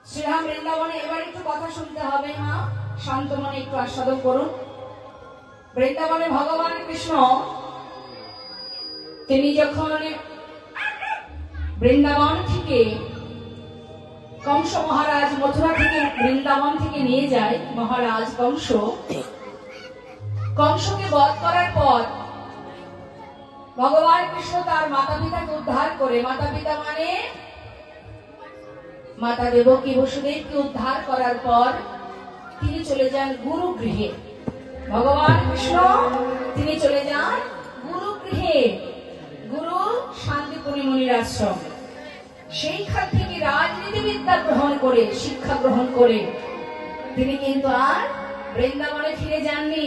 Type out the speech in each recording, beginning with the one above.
শ্রীরাম বৃন্দাবনে এবার একটু কথা শুনতে হবে মা, শান্ত মনে একটু আস্বাদন করুন। বৃন্দাবনে ভগবান কৃষ্ণ তিনি যখন বৃন্দাবন থেকে কংস মহারাজ মথুরা থেকে বৃন্দাবন থেকে নিয়ে যায় মহারাজ কংসকে বধ করার পর ভগবান কৃষ্ণ তার মাতা পিতাকে উদ্ধার করে, মাতা পিতা মানে মাতা দেবকী বসুদেবকে উদ্ধার করার পর তিনি চলে যান গুরু গৃহে। ভগবান কৃষ্ণ তিনি চলে যান গুরু গৃহে, গুরু শান্তিপুরী মুনির আশ্রম। সেইখান থেকে রাজনীতি বিদ্যা গ্রহণ করে, শিক্ষা গ্রহণ করে তিনি কিন্তু আর বৃন্দাবনে ফিরে যাননি।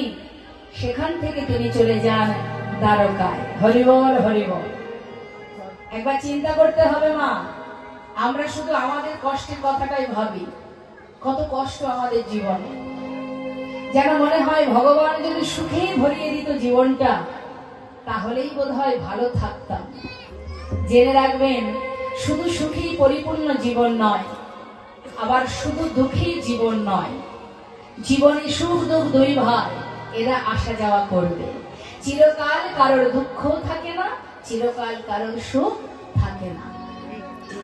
সেখান থেকে তিনি চলে যান দ্বারকায়। হরিবল হরিবল। একবার চিন্তা করতে হবে মা, আমরা শুধু আমাদের কষ্টের কথাটাই ভাবি, কত কষ্ট আমাদের জীবনে। যেন মনে হয় ভগবান যদি সুখে ভরিয়ে দিত জীবনটা, তাহলেই বোধহয় ভালো থাকতাম। জেনে রাখবেন, শুধু সুখী পরিপূর্ণ জীবন নয়, আবার শুধু দুঃখী জীবন নয়। জীবনে সুখ দুঃখ দুই ভাই, এরা আসা যাওয়া করবে। চিরকাল কারোর দুঃখ থাকে না, চিরকাল কারোর সুখ থাকে না।